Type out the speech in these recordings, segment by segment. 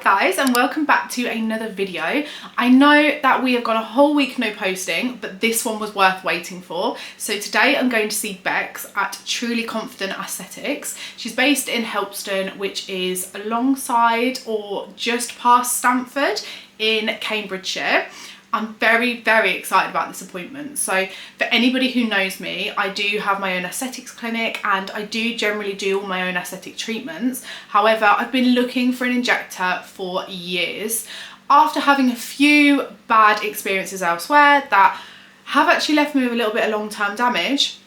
Hi guys, and welcome back to another video. I know that we have got a whole week no posting, but this one was worth waiting for. So today I'm going to see Bex at Truly Confident Aesthetics. She's based in Helpston, which is alongside or just past Stamford in Cambridgeshire. I'm very, very excited about this appointment. So for anybody who knows me, I do have my own aesthetics clinic and I do generally do all my own aesthetic treatments. However, I've been looking for an injector for years. After having a few bad experiences elsewhere that have actually left me with a little bit of long-term damage,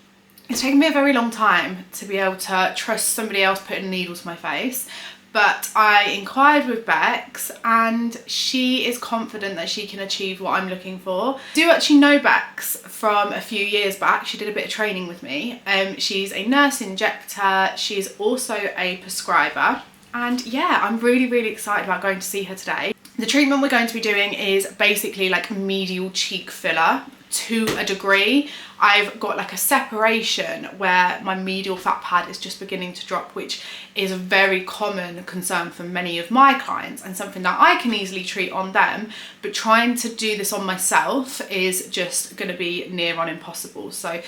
it's taken me a very long time to be able to trust somebody else putting a needle to my face. But I inquired with Bex and she is confident that she can achieve what I'm looking for. I do actually know Bex from a few years back. She did a bit of training with me. She's a nurse injector. She's also a prescriber. And yeah, I'm really, really excited about going to see her today. The treatment we're going to be doing is basically like medial cheek filler to a degree. I've got like a separation where my medial fat pad is just beginning to drop, which is a very common concern for many of my clients and something that I can easily treat on them, but trying to do this on myself is just going to be near on impossible. So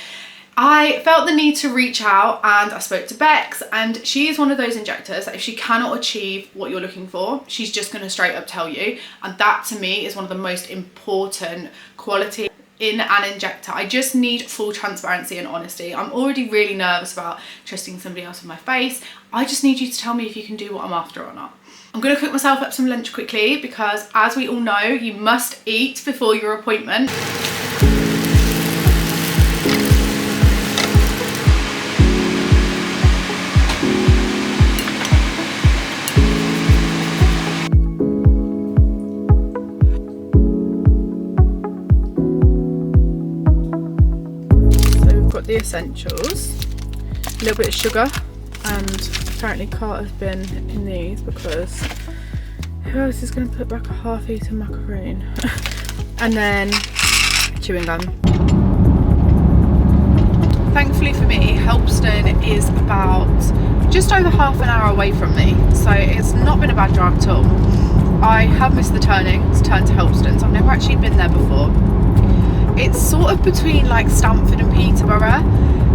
I felt the need to reach out and I spoke to Bex, and she is one of those injectors that if she cannot achieve what you're looking for, she's just going to straight up tell you. And that to me is one of the most important qualities in an injector. I just need full transparency and honesty. I'm already really nervous about trusting somebody else with my face. I just need you to tell me if you can do what I'm after or not. I'm going to cook myself up some lunch quickly because, as we all know, you must eat before your appointment. The essentials, a little bit of sugar, and apparently Carter's been in these because who else is going to put back a half-eaten macaroon? And then chewing gum. Thankfully for me, Helpston is about just over half an hour away from me, so it's not been a bad drive at all. I have missed the turnings, turned to Helpston, so I've never actually been there before. It's sort of between like Stamford and Peterborough,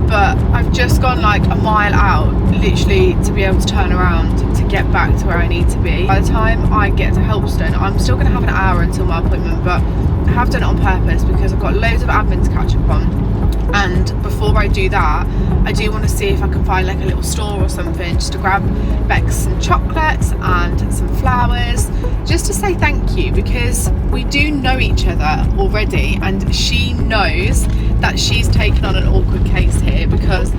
but I've just gone like a mile out literally to be able to turn around to get back to where I need to be. By the time I get to Helpston, I'm still going to have an hour until my appointment, but I have done it on purpose because I've got loads of admin to catch up on. And before I do that, I do want to see if I can find like a little store or something just to grab Bex some chocolates and some flowers, just to say thank you, because we do know each other already and she knows that she's taken on an awkward case here because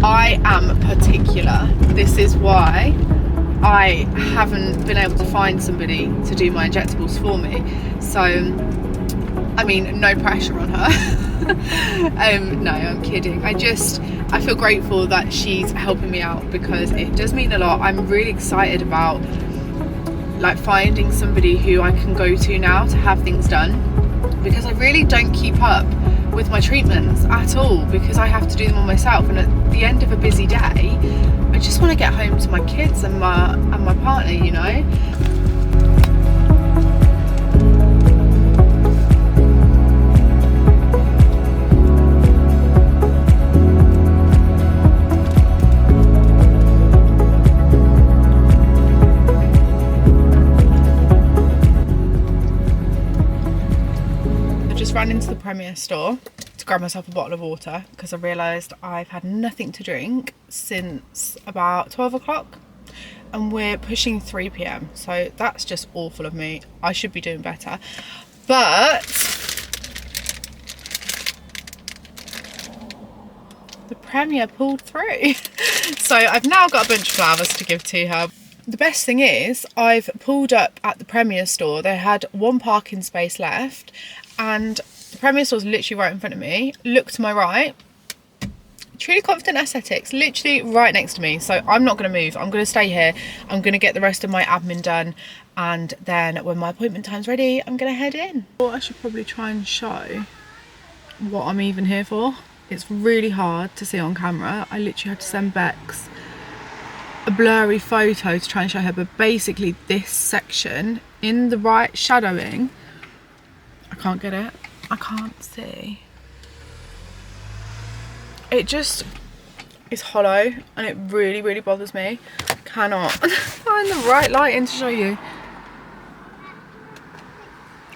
I am particular. This is why I haven't been able to find somebody to do my injectables for me. So, I mean, no pressure on her. No, I'm kidding. I feel grateful that she's helping me out because it does mean a lot. I'm really excited about like finding somebody who I can go to now to have things done, because I really don't keep up with my treatments at all because I have to do them on myself, and at the end of a busy day I just want to get home to my kids and my partner, you know. Ran into the Premier store to grab myself a bottle of water because I realised I've had nothing to drink since about 12 o'clock and we're pushing 3 p.m, so that's just awful of me. I should be doing better, but the Premier pulled through. So I've now got a bunch of flowers to give to her. The best thing is I've pulled up at the Premier store. They had one parking space left and the Premier store's literally right in front of me. Look to my right, Truly Confident Aesthetics, literally right next to me. So I'm not going to move. I'm going to stay here. I'm going to get the rest of my admin done, and then when my appointment time's ready, I'm going to head in. Well, I should probably try and show what I'm even here for. It's really hard to see on camera. I literally had to send Bex a blurry photo to try and show her, but basically this section in the right shadowing, I can't get it. I can't see. It just is hollow and it really, really bothers me. I cannot find the right lighting to show you.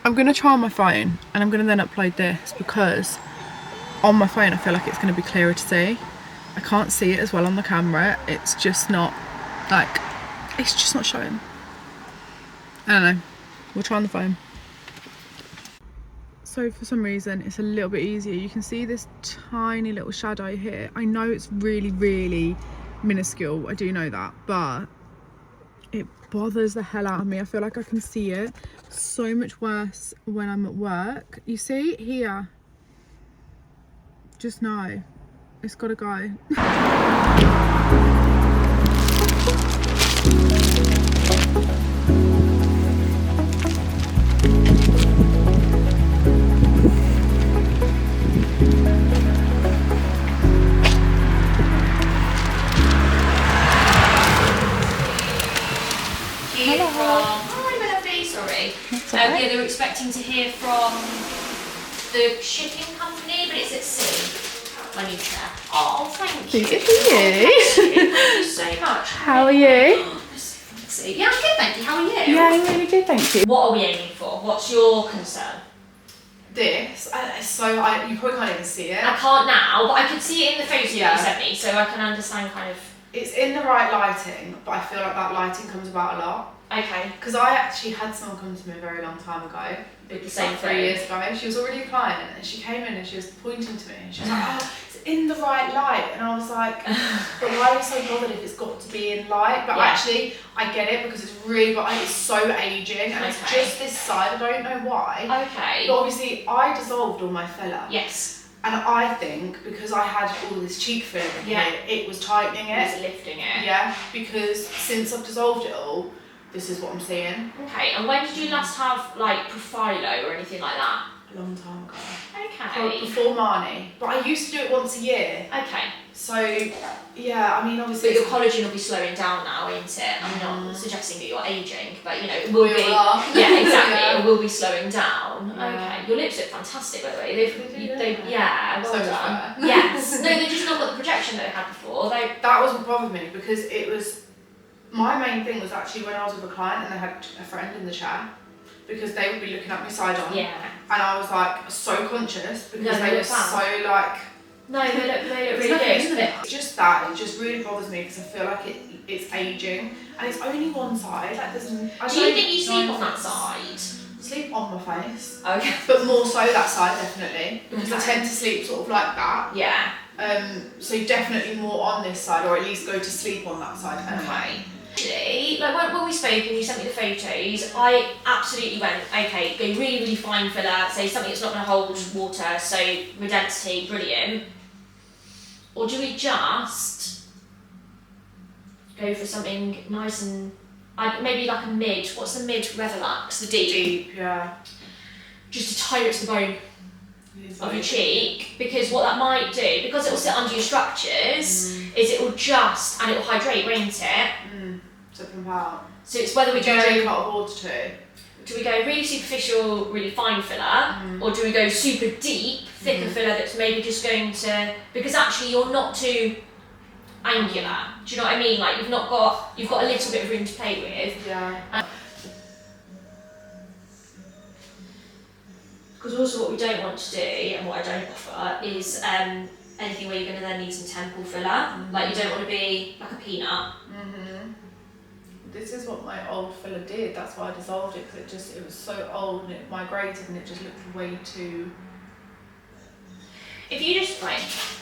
I'm going to try on my phone and I'm going to then upload this, because on my phone I feel like it's going to be clearer to see. I can't see it as well on the camera. It's just not, like, it's just not showing. I don't know. We'll try on the phone. So for some reason it's a little bit easier. You can see this tiny little shadow here. I know it's really, really minuscule. I do know that, but it bothers the hell out of me. I feel like I can see it so much worse when I'm at work. You see here? Just no. It's gotta go. Yeah, they were expecting to hear from the shipping company, but it's at sea. My new chair. Oh, thank you. Good for you. Thank you so much. How are you? Oh, so yeah, I'm good, thank you. How are you? Yeah, I'm really good, thank you. What are we aiming for? What's your concern? This, you probably can't even see it. I can't now, but I could see it in the photo that you sent me, so I can understand kind of. It's in the right lighting, but I feel like that lighting comes about a lot. Okay. Because I actually had someone come to me a very long time ago. With the same like thing. 3 years ago. She was already a client and she came in and she was pointing to me and she was like, oh, it's in the right light. And I was like, but why are you so bothered if it's got to be in light? But actually, I get it because it's really, it's so aging and it's just this side. I don't know why. Okay. But obviously, I dissolved all my filler. Yes. And I think because I had all this cheek filler in here, it was tightening it. It was lifting it. Yeah, because since I've dissolved it all, this is what I'm seeing. Okay, and when did you last have like Profilo or anything like that? A long time ago. Okay. Before Marnie. But I used to do it once a year. Okay. So, yeah, I mean, obviously. But your collagen will be slowing down now, isn't it? I'm not suggesting that you're aging, but you know, it will be. Yeah, exactly. It will be slowing down. Yeah. Okay. Your lips look fantastic, by the way. Well so done. Yes. No, they've just not got the projection that they had before. That wasn't bothered me because it was. My main thing was actually when I was with a client and they had a friend in the chair, because they would be looking at me side on. Yeah. And I was like so conscious because they were so like. No, they look really good, isn't it? Just that, it just really bothers me because I feel like it's aging and it's only one side. Like there's. Do you think you sleep on that side? Sleep on my face. Okay. But more so that side definitely because I tend to sleep sort of like that. Yeah. So definitely more on this side, or at least go to sleep on that side. Okay. Actually, like when we spoke and you sent me the photos, I absolutely went, okay, go really, really fine for that, say something that's not going to hold water, so redensity, brilliant. Or do we just go for something nice and, maybe like a mid, what's the mid Revolux, the deep? Deep, yeah. Just to tie it to the bone of your cheek, because what that might do, because it will sit under your structures, is it will just, and it will hydrate, won't it? To pump out. So it's whether we do go. You drink a lot of water too? Do we go really superficial, really fine filler, or do we go super deep, thicker filler that's maybe just going to, because actually you're not too angular. Do you know what I mean? Like you've got a little bit of room to play with. Yeah. Because also what we don't want to do, and what I don't offer, is anything where you're going to then need some temple filler. Like you don't want to be like a peanut. This is what my old filler did. That's why I dissolved it, because it was so old and it migrated and it just looked way too. If you just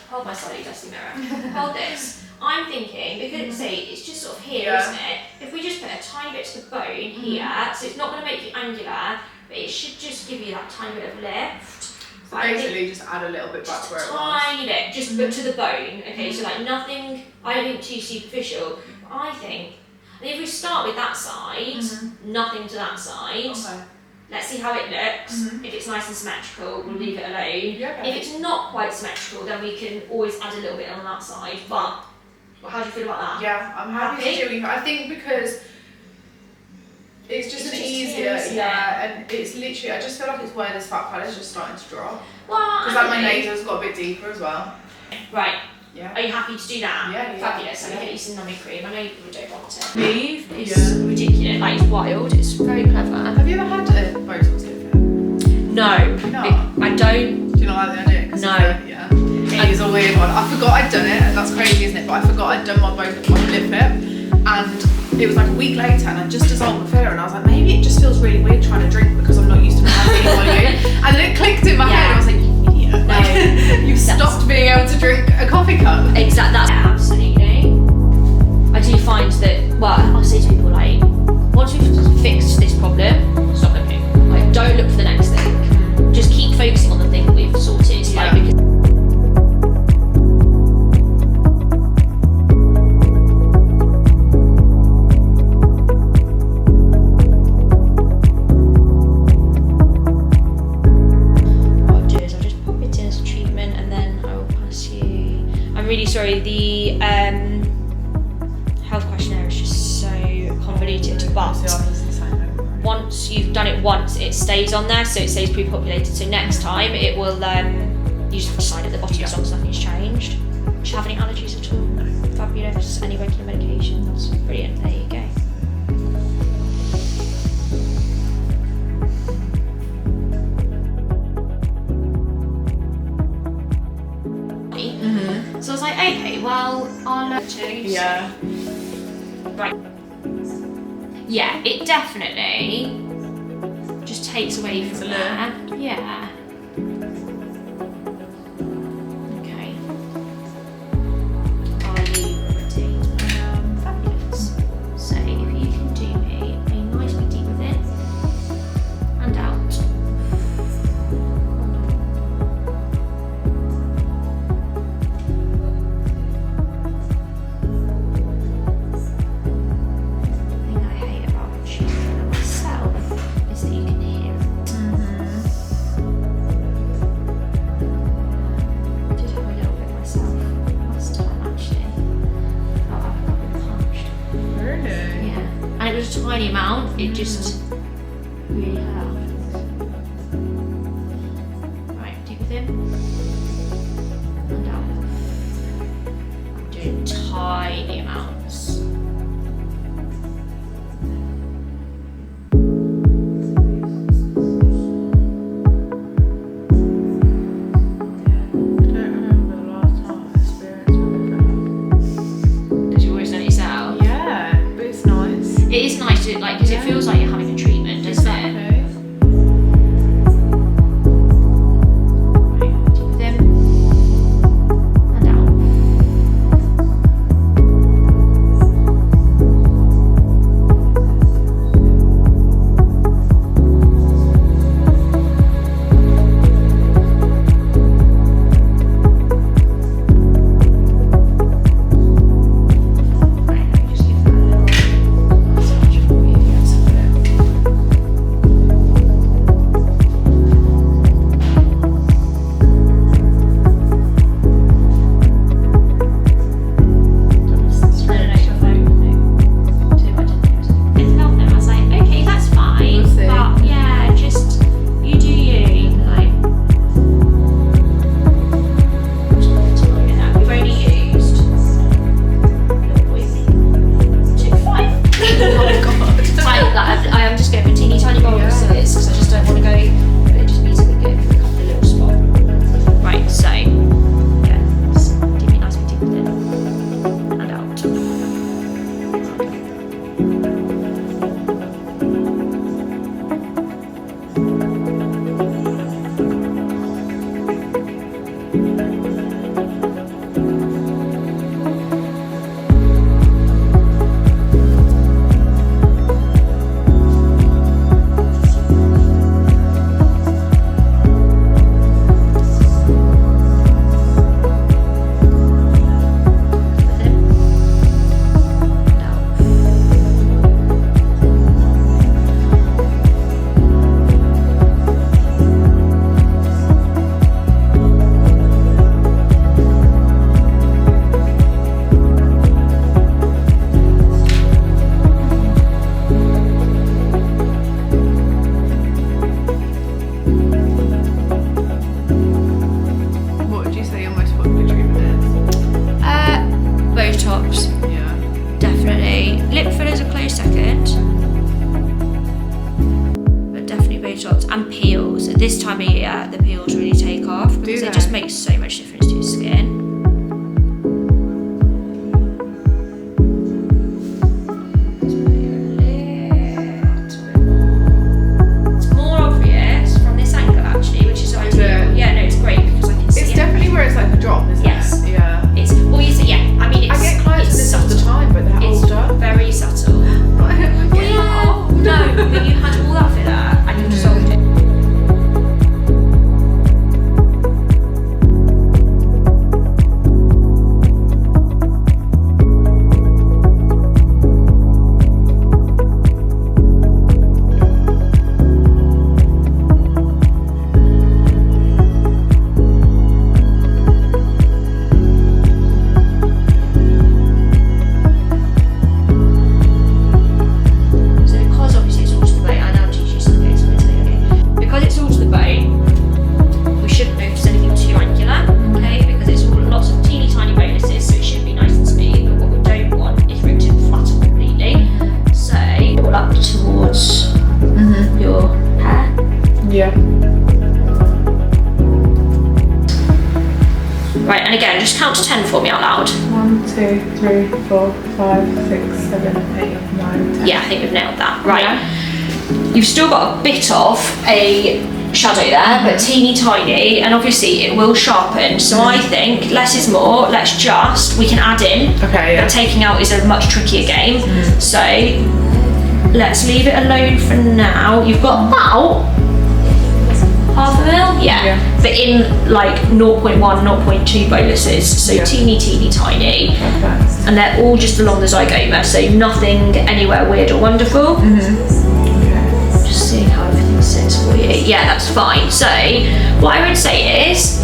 hold my slightly dusty mirror. Hold this. I'm thinking, because it's just sort of here, isn't it? If we just put a tiny bit to the bone here, so it's not going to make you angular, but it should just give you that tiny bit of lift. So basically just add a little bit back to where it was. Tiny bit, just but to the bone. Okay, so like nothing, I don't think too superficial. But I think if we start with that side, nothing to that side. Okay. Let's see how it looks. If it's nice and symmetrical, we'll leave it alone. Yeah, okay. If it's not quite symmetrical, then we can always add a little bit on that side. But Well, how do you feel about that? Yeah, I'm happy to do it. I think because it's just easier, and it's literally, I just feel like it's where this fat pad is just starting to drop. Well, because like my nasal's got a bit deeper as well. Right. Yeah. Are you happy to do that? Yeah. Fabulous. I'm gonna get you some numbing cream. I know you don't want it. Leave? It's ridiculous. Like, it's wild. It's very clever. Have you ever had a Botox lip? No. No. I don't. Do you not like the idea? No. Yeah. It is a weird one. I forgot I'd done it, and that's crazy, isn't it? But I forgot I'd done my lip fit, and it was like a week later, and I just dissolved the filler, and I was like, maybe it just feels really weird trying to drink because I'm not used to having any volume. And then it clicked in my head, and I was like, you idiot. No. You've stopped being able to drink a coffee cup. Exactly. Absolutely. I do find that, well, I'll say to people, like, once we've fixed this problem, stop looking. Like, don't look for the next thing. Just keep focusing on the thing that we've sorted. Yeah. Like, because what I'll do is I'll just pop it in as a treatment, and then I will pass you. I'm really sorry, the health questionnaire is just so convoluted, but once you've done it once, it stays on there, so it stays pre-populated. So next time it will, you just have to sign at the bottom as long as nothing's changed. Do you have any allergies at all? No. Fabulous. Any regular medications? Brilliant. There you go. So I was like, okay, well, I'll choose. Yeah. Right. Yeah, it definitely just takes away from there. Yeah. Okay. Are you ready? Fabulous. So if you can do me a nice big deep within and out. Tiny amount, it just really hurt. Right, deep within and out. I'm doing tiny amounts. It is nice to, like, because it feels like you're having a treatment, doesn't it? this time of year the peels really take off because it just makes so much difference to your skin. It's more obvious from this angle actually, which is ideal. Yeah, no, it's great because I can see it. It's definitely where it's like a drop, isn't yes. it? Yeah. It's, well, you see, yeah, I mean, it's, I get clients with this all the time, but they're older. Very subtle. Well, yeah, no, but you had all that filler and you dissolved it. Right, and again, just count to 10 for me out loud. 1, 2, 3, 4, 5, 6, 7, 8, 9, 10. Yeah, I think we've nailed that. Right. Yeah. You've still got a bit of a shadow there, but teeny tiny, and obviously it will sharpen. So I think less is more. We can add in. Okay, yeah. But taking out is a much trickier game. So let's leave it alone for now. You've got about half a mil? Yeah. But in like 0.1, 0.2 boluses, so teeny tiny. Perfect. And they're all just along the zygoma, so nothing anywhere weird or wonderful. Okay. Just seeing how everything sits for you. Yeah, that's fine. So what I would say is,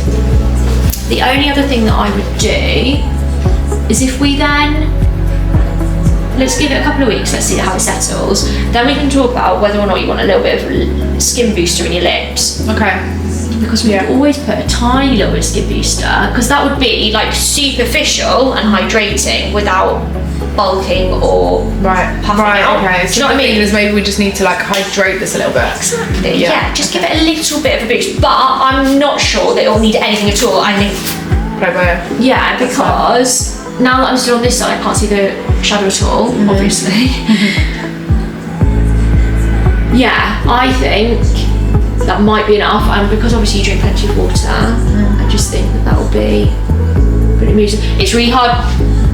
the only other thing that I would do is if we then, let's give it a couple of weeks, let's see how it settles. Then we can talk about whether or not you want a little bit of skin booster in your lips. Okay. Because we could always put a tiny little bit of skin booster, because that would be like superficial and hydrating without bulking or puffing out. Okay. Do you know what I mean? Is maybe we just need to like hydrate this a little bit. Exactly. Yeah. Just give it a little bit of a boost, but I'm not sure that it'll need anything at all. I think. Yeah, because now that I'm still on this side, I can't see the shadow at all, obviously. Yeah, I think that might be enough, and because obviously you drink plenty of water, I just think that will be pretty amusing. It's really hard.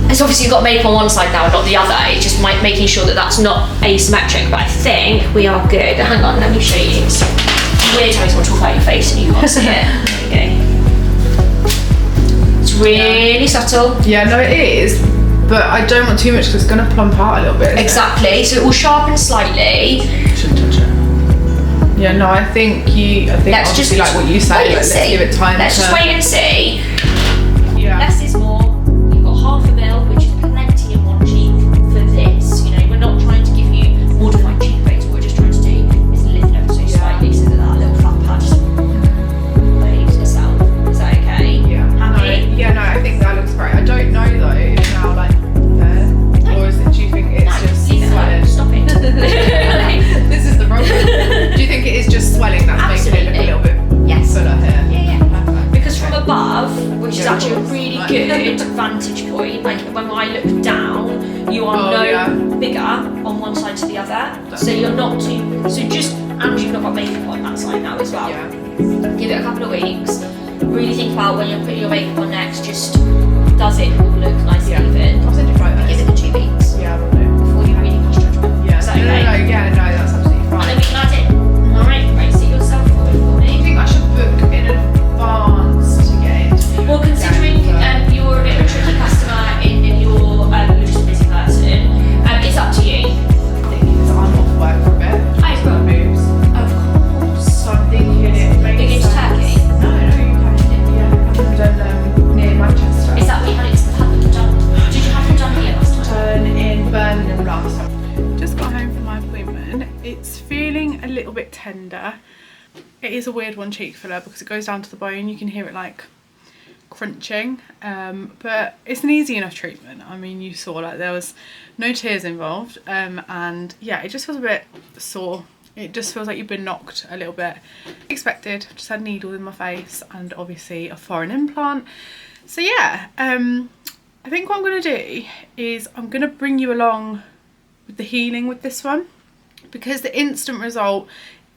It's obviously you've got makeup on one side now, not the other. It's just making sure that that's not asymmetric, but I think we are good. Hang on, let me show you. It's weird how you want to talk about your face and you can't see it. There you go. It's really subtle. Yeah, no, it is, but I don't want too much because it's going to plump out a little bit. Exactly, so it will sharpen slightly. Shouldn't touch it. Yeah, no, I think let's obviously just like what you say, let's give it time. Let's just wait and see. Yeah. Less is more. You've got half a mil, which is plenty in one cheek for this. You know, we're not trying to give you more defined cheek veins. What we're just trying to do is lift ever so slightly so that little flat pad just waves itself. Is that okay? Yeah. Happy? No, I think that looks great. I don't know though if now like there, or do you think it's just swelling? Stop it. This is the problem. Do you think it is just swelling that's making it look a little bit fuller here? Yeah. Because from above, which is actually a really good vantage point, like when I look down, you are bigger on one side to the other. So you're not too, and you've not got makeup on that side now as well. Yeah. Give it a couple of weeks. Really think about when you're putting your makeup on next, just does it all look nice and even? I'll send you photos. Give it the 2 weeks. Yeah, we'll do. Before you really push judgment. Yeah. Is that okay? No, that's absolutely fine. And then we can add it. Alright, see yourself forward for Do you me. think I should book in advance to get into? Well, considering you're a bit of a tricky customer and you're just a busy person, it's up to you. I'm thinking because I'm off work for a bit. I've got moves. Of course. So I'm thinking it makes You're going to sense. Turkey? No, yeah, I've done near Manchester. Is that what you had it done? Did you have it done here last time? Done in Birmingham last time. Just got home from my appointment. It's feeling a little bit tender. It is a weird one, cheek filler, because it goes down to the bone. You can hear it like crunching, but it's an easy enough treatment. I mean, you saw like there was no tears involved, and yeah, it just feels a bit sore It just feels like you've been knocked a little bit. Expected, just had needles in my face and obviously a foreign implant. So yeah, I think what I'm going to do is I'm going to bring you along with the healing with this one, because the instant result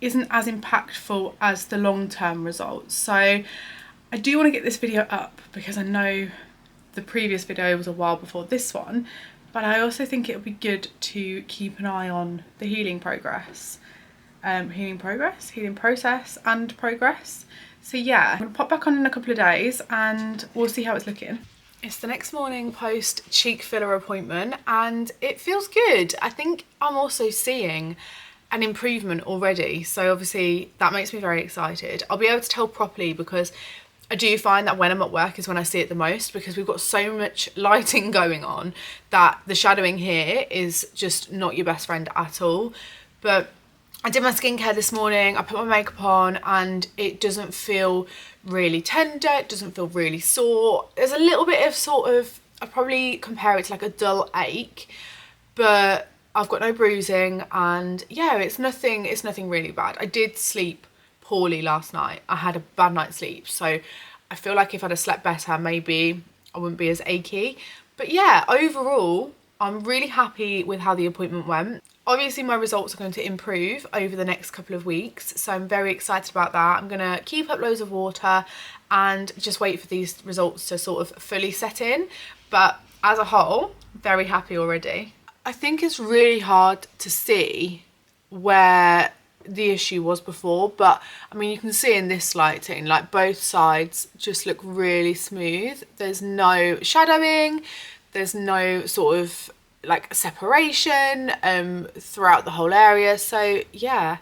isn't as impactful as the long-term results. So I do want to get this video up because I know the previous video was a while before this one, but I also think it would be good to keep an eye on the healing progress. Healing process and progress. So yeah, I'm gonna pop back on in a couple of days and we'll see how it's looking. It's the next morning post cheek filler appointment and it feels good. I think I'm also seeing an improvement already, so obviously that makes me very excited. I'll be able to tell properly because I do find that when I'm at work is when I see it the most, because we've got so much lighting going on that the shadowing here is just not your best friend at all. But I did my skincare this morning, I put my makeup on and it doesn't feel really tender, it doesn't feel really sore. There's a little bit of sort of, I'd probably compare it to like a dull ache, but I've got no bruising and yeah, it's nothing really bad. I did sleep poorly last night. I had a bad night's sleep, so I feel like if I'd have slept better, maybe I wouldn't be as achy. But yeah, overall, I'm really happy with how the appointment went. Obviously my results are going to improve over the next couple of weeks, so I'm very excited about that. I'm going to keep up loads of water and just wait for these results to sort of fully set in. But as a whole, very happy already. I think it's really hard to see where the issue was before, but I mean, you can see in this lighting, like both sides just look really smooth. There's no shadowing, there's no sort of like separation throughout the whole area. So yeah,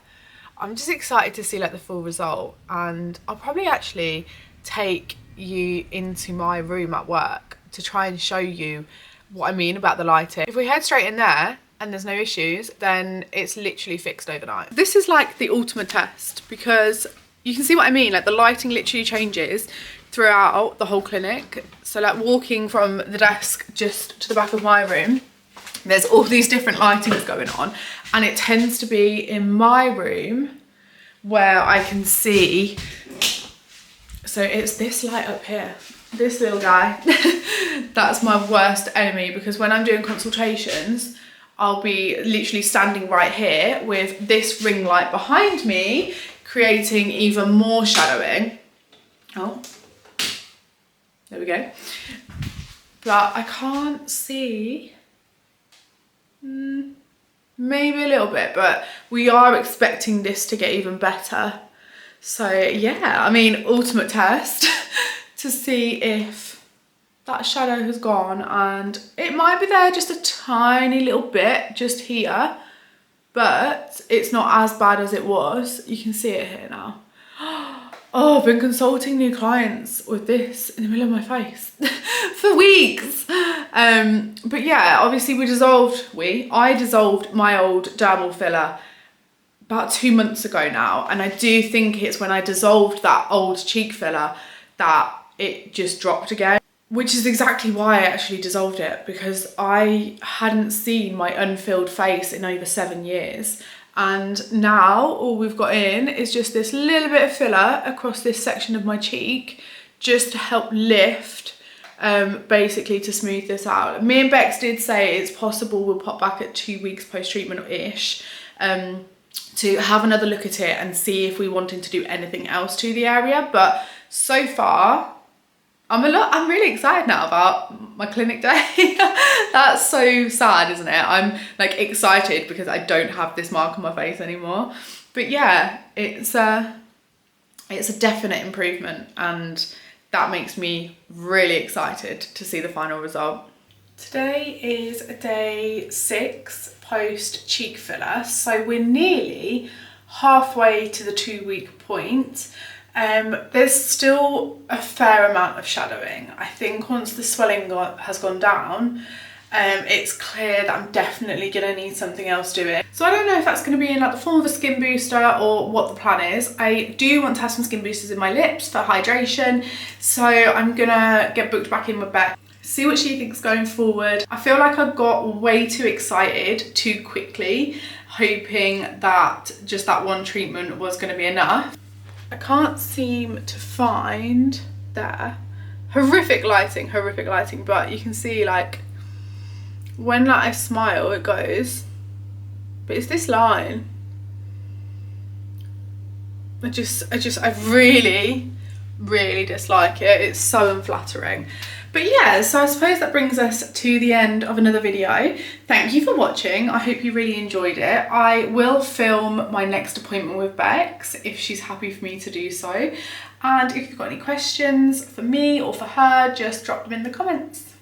I'm just excited to see like the full result, and I'll probably actually take you into my room at work to try and show you what I mean about the lighting. If we head straight in there and there's no issues, then it's literally fixed overnight. This is like the ultimate test because you can see what I mean, like the lighting literally changes throughout the whole clinic. So like walking from the desk just to the back of my room, there's all these different lightings going on, and it tends to be in my room where I can see. So it's this light up here, this little guy. That's my worst enemy, because when I'm doing consultations, I'll be literally standing right here with this ring light behind me, creating even more shadowing. Oh, there we go. But I can't see. Maybe a little bit, but we are expecting this to get even better. So yeah, I mean, ultimate test to see if that shadow has gone, and it might be there just a tiny little bit just here, but it's not as bad as it was. You can see it here now. Oh, I've been consulting new clients with this in the middle of my face for weeks. But yeah, obviously I dissolved my old dermal filler about 2 months ago now. And I do think it's when I dissolved that old cheek filler that it just dropped again, which is exactly why I actually dissolved it, because I hadn't seen my unfilled face in over 7 years. And now all we've got in is just this little bit of filler across this section of my cheek, just to help lift, basically to smooth this out. Me and Bex did say it's possible we'll pop back at 2 weeks post-treatment-ish to have another look at it and see if we wanted to do anything else to the area. But so far, I'm really excited now about my clinic day. That's so sad, isn't it? I'm like excited because I don't have this mark on my face anymore. But yeah, it's a definite improvement, and that makes me really excited to see the final result. Today is day 6 post cheek filler, so we're nearly halfway to the 2-week point. There's still a fair amount of shadowing. I think once the swelling has gone down, it's clear that I'm definitely gonna need something else doing. So I don't know if that's gonna be in like the form of a skin booster or what the plan is. I do want to have some skin boosters in my lips for hydration, so I'm gonna get booked back in with Beck. see what she thinks going forward. I feel like I got way too excited too quickly, hoping that just that one treatment was going to be enough. I can't seem to find there. Horrific lighting, but you can see like when like I smile it goes, but it's this line. I really dislike it. It's so unflattering. But yeah, so I suppose that brings us to the end of another video. Thank you for watching. I hope you really enjoyed it. I will film my next appointment with Bex if she's happy for me to do so. And if you've got any questions for me or for her, just drop them in the comments.